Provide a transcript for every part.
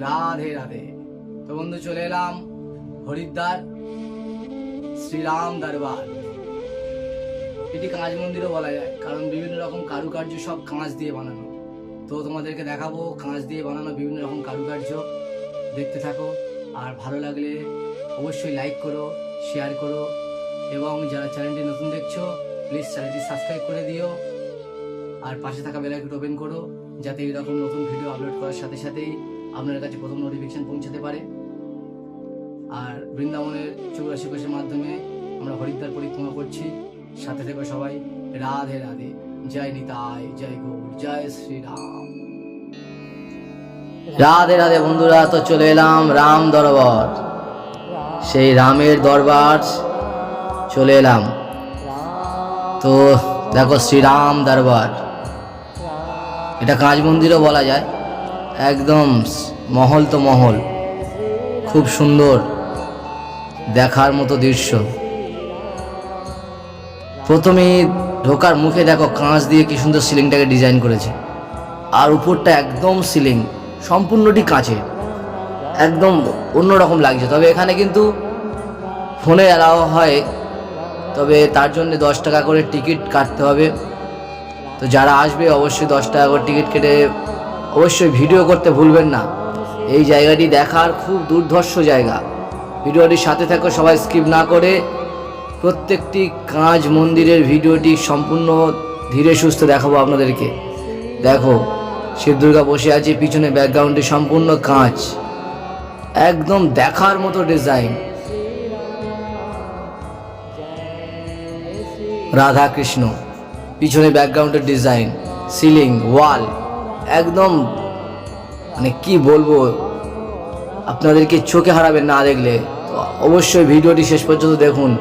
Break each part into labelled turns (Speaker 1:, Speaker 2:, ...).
Speaker 1: রাধে রাধে। তো বন্ধু চলে এলাম হরিদ্বার শ্রীরাম দরবার। এটি কাঁচ মন্দিরও বলা যায়, কারণ বিভিন্ন রকম কারুকার্য সব কাঁচ দিয়ে বানানো। তো তোমাদেরকে দেখাবো কাঁচ দিয়ে বানানো বিভিন্ন রকম কারুকার্য, দেখতে থাকো। আর ভালো লাগলে অবশ্যই লাইক করো, শেয়ার করো, এবং যারা চ্যানেলটি নতুন দেখছো প্লিজ চ্যানেলটি সাবস্ক্রাইব করে দিও। আর পাশে থাকা বেল আইকন ওপেন করো, যাতে এরকম নতুন ভিডিও আপলোড করার সাথে সাথেই আপনার কাছে প্রথম নোটিফিকেশন পৌঁছাতে পারে। আর বৃন্দাবনের 84 কোষের মাধ্যমে আমরা হরিদ্বার পরিক্রমা করছি। সাথে থেকো সবাই। রাধে রাধে। জয় নিতাই, জয় গৌর, জয় শ্রীরাম। রাধে রাধে বন্ধুরা। তো চলে এলাম রাম দরবার, সেই রামের দরবার চলে এলাম। তো দেখো শ্রীরাম দরবার, এটা কাঁচ মন্দিরও বলা যায়। একদম মহল তো মহল, খুব সুন্দর দেখার মতো দৃশ্য। প্রথমে ঢোকার মুখে দেখো কাঁচ দিয়ে কি সুন্দর সিলিংটাকে ডিজাইন করেছে। আর উপরটা একদম সিলিং সম্পূর্ণটি কাঁচের, একদম অন্যরকম লাগছে। তবে এখানে কিন্তু ফোনে অ্যালাও হয়, তবে তার জন্য 10 টাকা করে টিকিট কাটতে হবে। তো যারা আসবে অবশ্যই 10 টাকা করে টিকিট কেটে অবশ্যই ভিডিও করতে ভুলবেন না। এই জায়গাটি দেখার খুব দুর্ধর্ষ জায়গা। ভিডিওটির সাথে থাকো সবাই, স্কিপ না করে। প্রত্যেকটি কাঁচ মন্দিরের ভিডিওটি সম্পূর্ণ ধীরে সুস্থ দেখাবো আপনাদেরকে। দেখো শিব দুর্গা বসে আছে, পিছনে ব্যাকগ্রাউন্ডে সম্পূর্ণ কাঁচ, একদম দেখার মতো ডিজাইন। রাধা কৃষ্ণ, পিছনে ব্যাকগ্রাউন্ডের ডিজাইন, সিলিং, ওয়াল, একদম মানে কি বলবো, আপনাদেরকে চোখে হারাবেন না দেখলে। তো অবশ্যই ভিডিওটি শেষ পর্যন্ত দেখুন।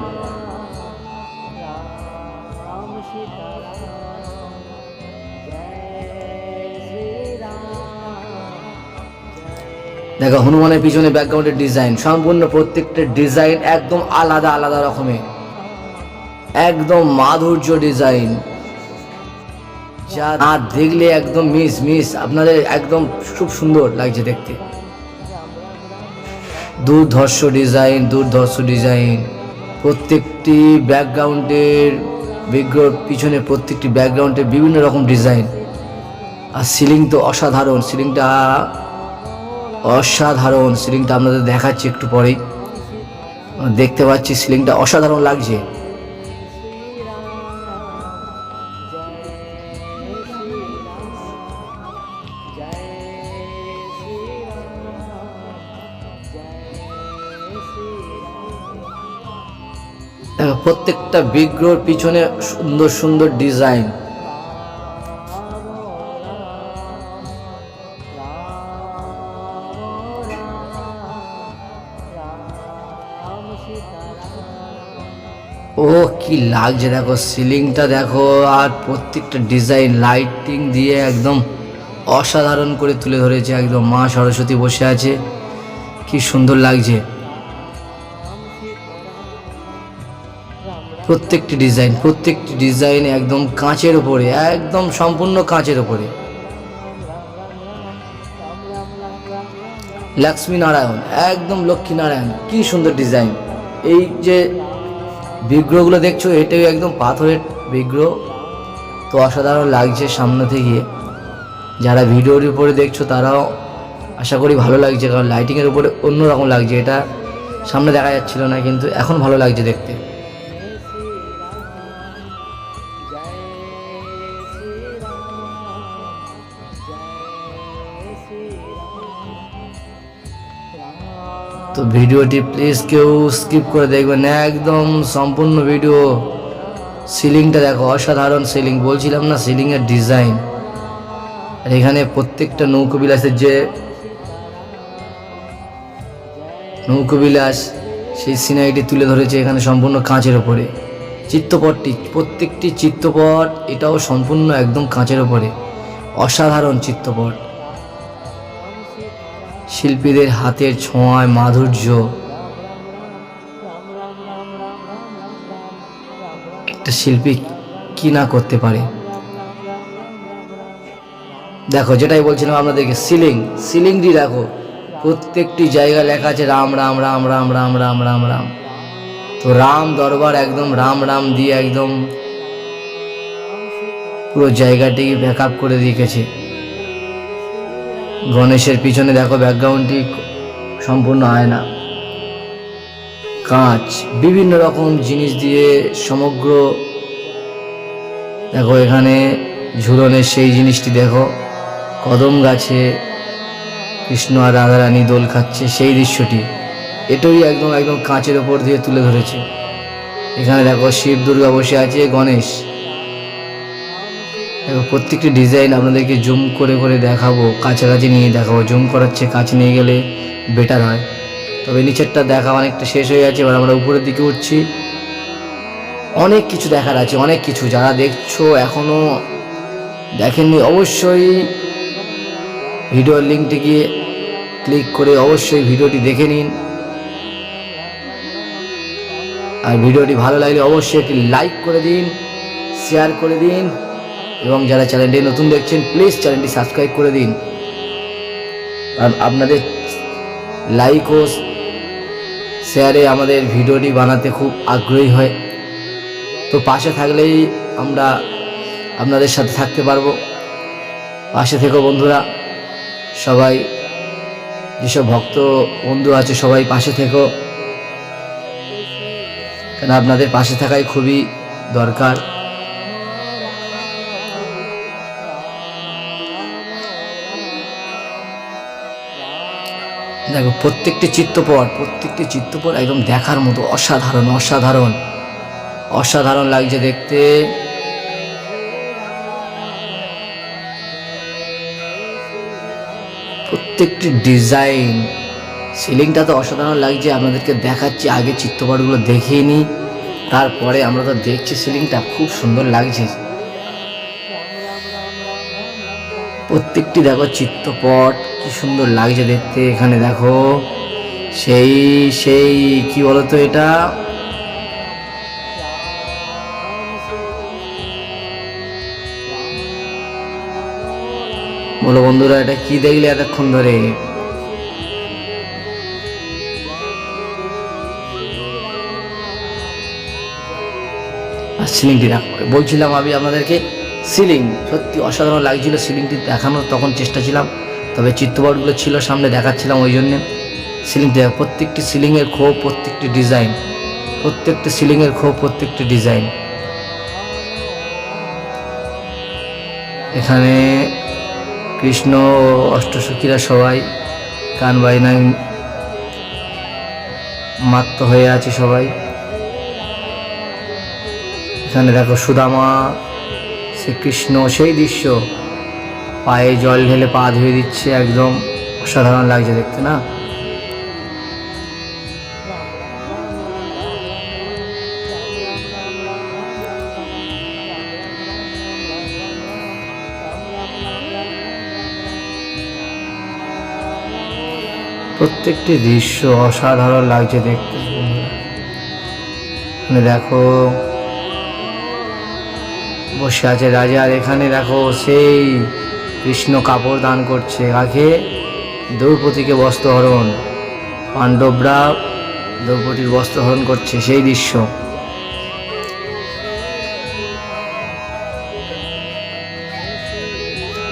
Speaker 1: দেখো হনুমানের পিছনে ব্যাকগ্রাউন্ডের ডিজাইন, সম্পূর্ণ প্রত্যেকটা ডিজাইন একদম আলাদা আলাদা রকমের, একদম মাধুর্য ডিজাইন, যা না দেখলে একদম মিস আপনাদের একদম খুব সুন্দর লাগছে দেখতে। দুর্ধর্ষ ডিজাইন। প্রত্যেকটি ব্যাকগ্রাউন্ডের বিগ্রহ পিছনে প্রত্যেকটি ব্যাকগ্রাউন্ডে বিভিন্ন রকম ডিজাইন। আর সিলিং তো অসাধারণ, সিলিংটা আপনাদের দেখাচ্ছি একটু পরেই। দেখতে পাচ্ছি সিলিংটা অসাধারণ লাগছে। দেখো প্রত্যেকটা বিগ্রহের পিছনে সুন্দর সুন্দর ডিজাইন। ও কি লাগছে দেখো, সিলিংটা দেখো, আর প্রত্যেকটা ডিজাইন লাইটিং দিয়ে একদম অসাধারণ করে তুলে ধরেছে। একদম মা সরস্বতী বসে আছে, কি সুন্দর লাগছে। প্রত্যেকটি ডিজাইন একদম কাঁচের উপরে, একদম সম্পূর্ণ কাঁচের উপরে। লক্ষ্মী নারায়ণ, একদম লক্ষ্মী নারায়ণ, কি সুন্দর ডিজাইন। এই যে বিগ্রহগুলো দেখছো, এটাও একদম পাথরের বিগ্রহ। তো অসাধারণ লাগছে সামনে থেকে। যারা ভিডিওর উপরে দেখছো তারাও আশা করি ভালো লাগছে, কারণ লাইটিংয়ের উপরে অন্যরকম লাগছে। এটা সামনে দেখা যাচ্ছিল না, কিন্তু এখন ভালো লাগছে দেখতে। তো ভিডিওটি প্লিজ কেউ স্কিপ করে দেখবেন, একদম সম্পূর্ণ ভিডিও। সিলিংটা দেখো, অসাধারণ সিলিং, বলছিলাম না সিলিংয়ের ডিজাইন। আর এখানে প্রত্যেকটা নৌকোবিলাসের যে নৌকোবিলাস, সেই সিনারিটি তুলে ধরেছে এখানে সম্পূর্ণ কাঁচের ওপরে। চিত্রপটটি, প্রত্যেকটি চিত্রপট এটাও সম্পূর্ণ একদম কাঁচের ওপরে, অসাধারণ চিত্রপট। শিল্পীদের হাতের ছোঁয়ায় মাধুর্য, একটা শিল্পী কি না করতে পারে। দেখো যেটাই বলছিলাম আপনাদেরকে, সিলিংটি দেখো প্রত্যেকটি জায়গায় লেখা আছে রাম রাম রাম রাম রাম রাম রাম রাম। তো রাম দরবার একদম রাম রাম দিয়ে একদম পুরো জায়গাটি ব্যাকআপ করে রেখেছে। গণেশের পিছনে দেখো ব্যাকগ্রাউন্ডটি সম্পূর্ণ আয়না, কাঁচ, বিভিন্ন রকম জিনিস দিয়ে সমগ্র। দেখো এখানে ঝুলনের সেই জিনিসটি দেখো, কদম গাছে কৃষ্ণ আর রাধারানী দোল খাচ্ছে সেই দৃশ্যটি, এটাই একদম একদম কাঁচের ওপর দিয়ে তুলে ধরেছে। এখানে দেখো শিব দুর্গা বসে আছে, গণেশ। দেখো প্রত্যেকটি ডিজাইন আপনাদেরকে জুম করে করে দেখাবো, কাছাকাছি নিয়ে দেখাবো। জুম করাচ্ছে, কাছে নিয়ে গেলে বেটার হয়। তবে নিচেরটা দেখা অনেকটা শেষ হয়ে গেছে, এবার আমরা উপরের দিকে উঠছি। অনেক কিছু দেখার আছে, অনেক কিছু। যারা দেখছো এখনো দেখেননি, অবশ্যই ভিডিওর লিঙ্কটি গিয়ে ক্লিক করে অবশ্যই ভিডিওটি দেখে নিন। আর ভিডিওটি ভালো লাগলে অবশ্যই একটি লাইক করে দিন, শেয়ার করে দিন, এবং যারা চ্যানেলটি নতুন দেখছেন প্লিজ চ্যানেলটি সাবস্ক্রাইব করে দিন। কারণ আপনাদের লাইক ও শেয়ারে আমাদের ভিডিওটি বানাতে খুব আগ্রহী হয়। তো পাশে থাকলেই আমরা আপনাদের সাথে থাকতে পারবো। পাশে থেকো বন্ধুরা, সবাই যেসব ভক্ত বন্ধু আছে সবাই পাশে থেকো, কারণ আপনাদের পাশে থাকাই খুবই দরকার। দেখো প্রত্যেকটি চিত্রপট একদম দেখার মতো, অসাধারণ অসাধারণ অসাধারণ লাগছে দেখতে। প্রত্যেকটি ডিজাইন, সিলিংটা তো অসাধারণ লাগছে। আপনাদেরকে দেখাচ্ছি, আগে চিত্রপটগুলো দেখিয়ে নিই, তারপরে আমরা তো দেখছি। সিলিংটা খুব সুন্দর লাগছে, প্রত্যেকটি দেখো চিত্রপট কি সুন্দর লাগছে দেখতে। এখানে দেখো সেই সেই কি বলতো, এটা বলো বন্ধুরা, এটা কি দেখলে এতক্ষণ ধরে? আর সিলিংটি দেখো, বলছিলাম আমি আপনাদেরকে, সিলিং সত্যি অসাধারণ লাগছিল। সিলিংটি দেখানোর তখন চেষ্টা ছিলাম, তবে চিত্রপটগুলো ছিল সামনে দেখাচ্ছিলাম, ওই জন্যে সিলিংটি দেখো। প্রত্যেকটি সিলিংয়ের খোপ, প্রত্যেকটি ডিজাইন, প্রত্যেকটি সিলিংয়ের খোপ, প্রত্যেকটি ডিজাইন। এখানে কৃষ্ণ ও অষ্টসখীরা সবাই গান বাজনায় মাত্ত হয়ে আছে সবাই। এখানে দেখো সুদামা, শ্রীকৃষ্ণ সেই দৃশ্য, পায়ে জল ঢেলে পা ধুয়ে দিচ্ছে, একদম অসাধারণ লাগছে দেখতে না? প্রত্যেকটি দৃশ্য অসাধারণ লাগছে দেখতে। এখানে দেখো বসে আছে রাজা, আর এখানে দেখো সেই কৃষ্ণ কাপড় দান করছে কাকে? দ্রৌপদীকে বস্ত্রহরণ, পাণ্ডবরা দ্রৌপদীর বস্ত্রহরণ করছে সেই দৃশ্য।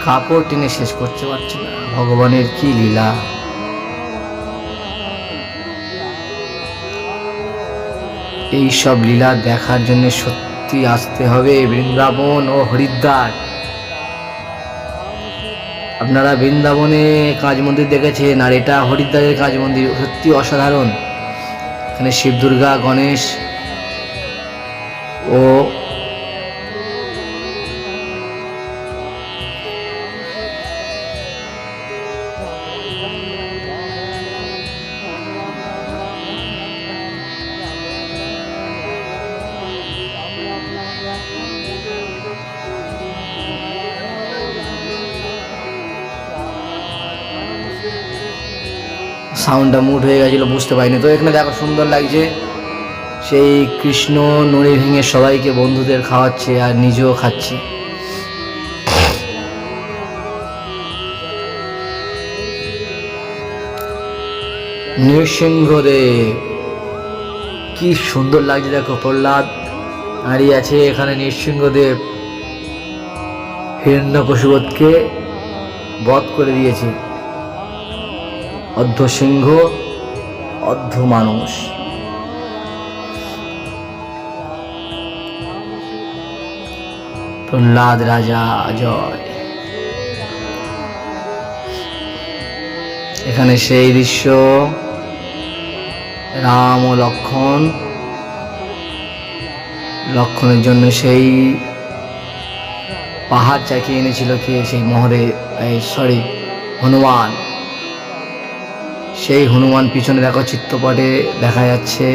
Speaker 1: কাপড় টেনে শেষ করতে পারছে না, ভগবানের কি লীলা। এই সব লীলা দেখার জন্য সত্যি আসতে হবে বৃন্দাবন ও হরিদ্বার। আপনারা বৃন্দাবনে কাঁচ মন্দির দেখেছেন, আর এটা হরিদ্বারের কাঁচ মন্দির, সত্যি অসাধারণ। এখানে শিব দুর্গা, গণেশ ও সাউন্ডটা মুড হয়ে গেছিলো, বুঝতে পারিনি। তো এখানে দেখো সুন্দর লাগছে, সেই কৃষ্ণ নড়ি ভেঙে সবাইকে বন্ধুদের খাওয়াচ্ছে আর নিজেও খাচ্ছে।
Speaker 2: নৃসিংহদেব। কি সুন্দর লাগছে দেখো, প্রহ্লাদ দাঁড়িয়ে আছে এখানে। নৃসিংহদেব হিরণ্যকশিপুকে বধ করে দিয়েছে। অর্ধ সিংহ অর্ধ মানুষ। প্রহ্লাদ রাজা জয়। এখানে সেই দৃশ্য, রাম ও লক্ষণের জন্য সেই পাহাড় চাকিয়ে এনেছিল কে? সেই মহাদেব, হনুমান। সেই হনুমান পিছনে দেখো চিত্রপটে দেখা যাচ্ছে,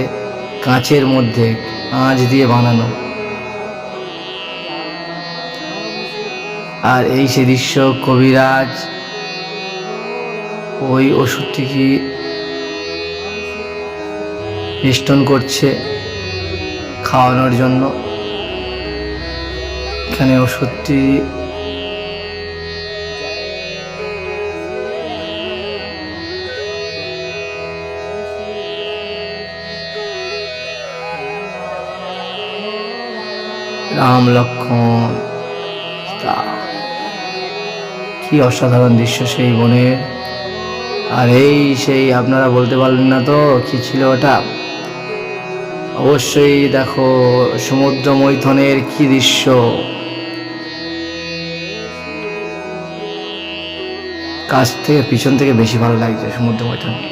Speaker 2: কাঁচের মধ্যে, কাঁচ দিয়ে বানানো। আর এই সেই দৃশ্য, কবিরাজ ওই ওষুধটি কি মিষ্টন করছে খাওয়ানোর জন্য। এখানে ওষুধটি রাম লক্ষ্মণ। কি অসাধারণ দৃশ্য সেই বনের। আর এই সেই, আপনারা বলতে পারলেন না তো কি ছিল ওটা? অবশ্যই দেখো সমুদ্র মৈথনের কি দৃশ্য। কাছ থেকে পিছন থেকে বেশি ভালো লাগছে সমুদ্র মৈথনটি।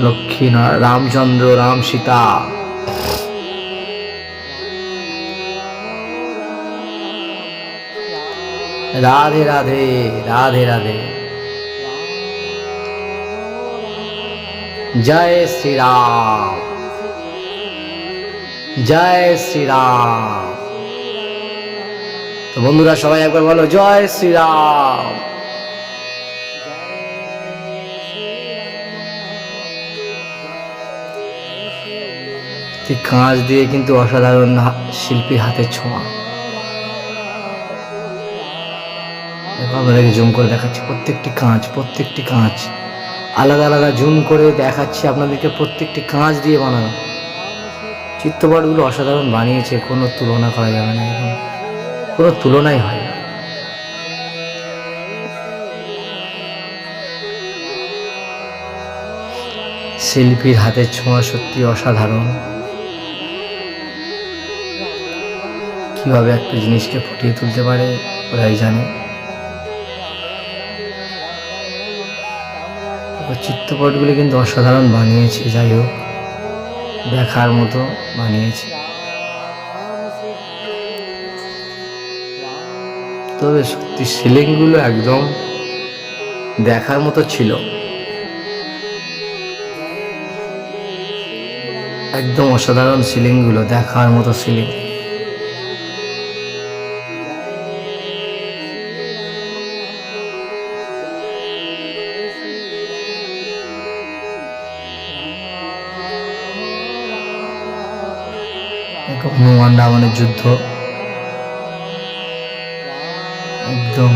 Speaker 2: লক্ষ্মী রামচন্দ্র, রাম সীতা। রাধে রাধে, রাধে রাধে। জয় শ্রীরাম, জয় শ্রীরাম। তো বন্ধুরা সবাই একবার বলো জয় শ্রীরাম। কাঁচ দিয়ে কিন্তু অসাধারণ শিল্পীর হাতের ছোঁয়া। দেখো আপনাদেরকে জুম করে দেখাচ্ছি, প্রত্যেকটি কাঁচ আলাদা আলাদা জুম করে দেখাচ্ছি আপনাদেরকে। প্রত্যেকটি কাঁচ দিয়ে বানানো চিত্রপটগুলো অসাধারণ বানিয়েছে, কোনো তুলনা করা যাবে না, কোনো তুলনাই হয় না। শিল্পীর হাতের ছোঁয়া সত্যি অসাধারণ। কিভাবে একটা জিনিসকে ফুটিয়ে তুলতে পারে ওরাই জানে। চিত্রপটগুলি কিন্তু অসাধারণ বানিয়েছে, যাই হোক দেখার মতো বানিয়েছে। তবে সত্যি সিলিংগুলো একদম দেখার মতো ছিল, একদম অসাধারণ সিলিংগুলো, দেখার মতো সিলিং। হনুমান রাবণের যুদ্ধ একদম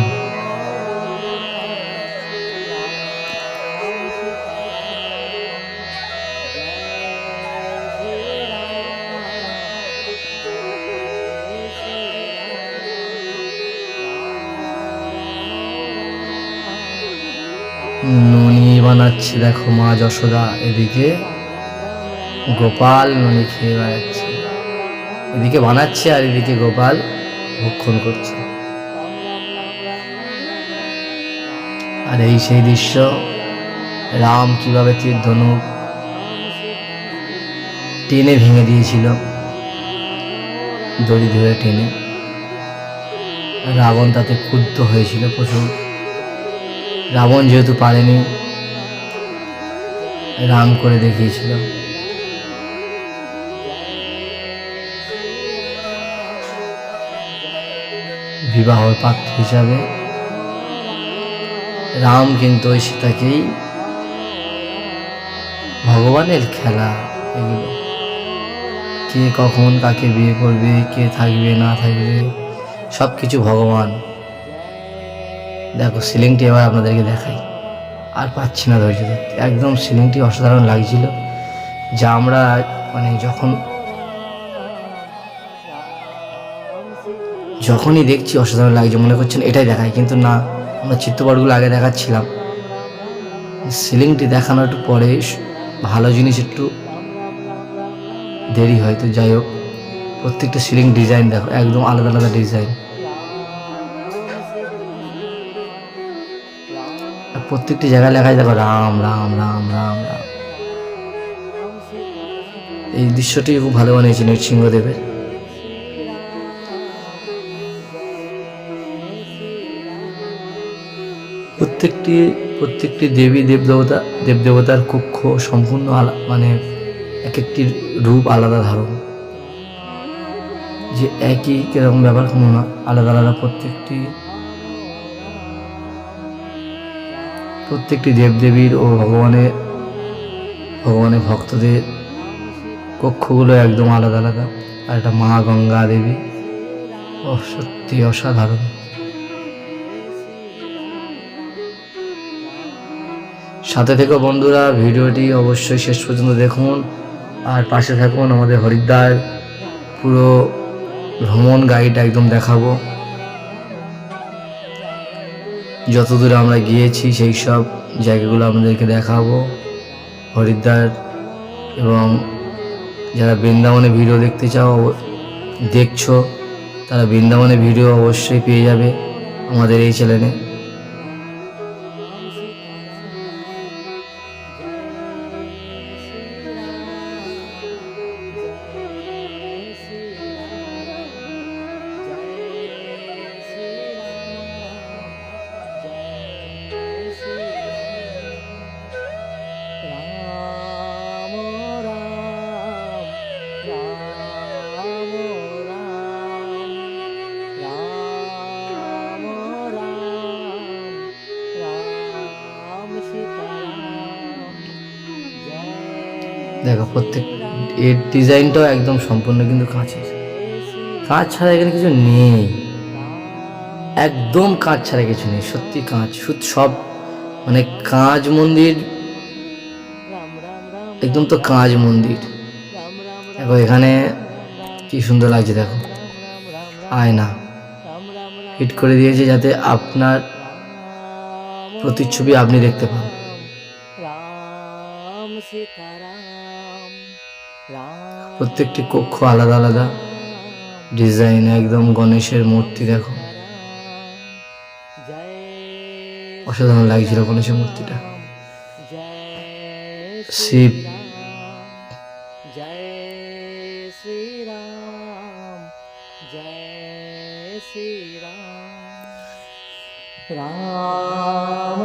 Speaker 2: ননি বানাচ্ছে দেখো মা যশোদা, এদিকে গোপাল ননি খেয়ে বেড়াচ্ছে। এদিকে বানাচ্ছে আর এদিকে গোপাল ভক্ষণ করছে। আর এই সেই দৃশ্য, রাম কিভাবে তীর ধনুক টেনে ভেঙে দিয়েছিল, দড়ি ধরে টেনে। রাবণ তাতে ক্ষুব্ধ হয়েছিল প্রচুর। রাবণ যেহেতু পারেনি, রাম করে দেখিয়েছিল। বিবাহর পাত্র হিসাবে রাম কিন্তু ওই সীতাকেই, ভগবানের খেলা এগুলো, কে কখন কাকে বিয়ে করবে, কে থাকবে না থাকবে, সব কিছু ভগবান। দেখো সিলিংটি এবার আপনাদেরকে দেখাই, আর পাচ্ছি না ধৈর্য ধরতে। একদম সিলিংটি অসাধারণ লাগছিল, যা আমরা মানে যখনই দেখছি অসাধারণ লাগছে, মনে করছেন এটাই দেখাই, কিন্তু না, আমরা চিত্রপটগুলো আগে দেখাচ্ছিলাম। সিলিংটি দেখানো একটু পরে, ভালো জিনিস একটু দেরি হয়। তো যাই হোক, প্রত্যেকটা সিলিং ডিজাইন দেখো, একদম আলাদা আলাদা ডিজাইন। আর প্রত্যেকটি জায়গায় লেখায় দেখো রাম রাম রাম রাম রাম। এই দৃশ্যটি খুব ভালো বানিয়েছে নৃসিংহদেবের। প্রত্যেকটি দেবী দেবদেবতার কক্ষ সম্পূর্ণ মানে এক একটি রূপ আলাদা ধারণ, যে একই কিরকম ব্যাপার কোনো না, আলাদা আলাদা প্রত্যেকটি দেবদেবীর ও ভগবানের ভক্তদের কক্ষগুলো একদম আলাদা আলাদা। আর এটা মা গঙ্গা দেবী, সত্যি অসাধারণ। সাথে থেকে বন্ধুরা, ভিডিওটি অবশ্যই শেষ পর্যন্ত দেখুন আর পাশে থাকুন। আমাদের হরিদ্বার পুরো ভ্রমণ গাইড একদম দেখাবো, যত দূরে আমরা গিয়েছি সেই সব জায়গাগুলো আপনাদেরকে দেখাবো। হরিদ্বার এবং যারা বৃন্দাবনে ভিডিও দেখতে দেখছো, তারা বৃন্দাবনে ভিডিও অবশ্যই পেয়ে যাবে আমাদের এই চ্যানেলে। দেখো এর ডিজাইনটাও একদম সম্পূর্ণ কিন্তু কাঁচের। কাঁচ ছাড়া এখানে কিছু নেই, একদম কাঁচ ছাড়া কিছু নেই, সত্যি কাঁচ। সব মানে কাঁচ মন্দির, একদম তো কাঁচ মন্দির। দেখো এখানে কি সুন্দর লাগছে, দেখো আয়না ফিট করে দিয়েছে যাতে আপনার প্রতিচ্ছবি আপনি দেখতে পান। প্রত্যেকটি কক্ষ আলাদা আলাদা ডিজাইন, একদম গণেশের মূর্তি দেখো, অসাধারণ লাগছিল গণেশের মূর্তিটা। শিব,
Speaker 3: জয় শ্রীরাম, জয় শ্রীরাম, রাম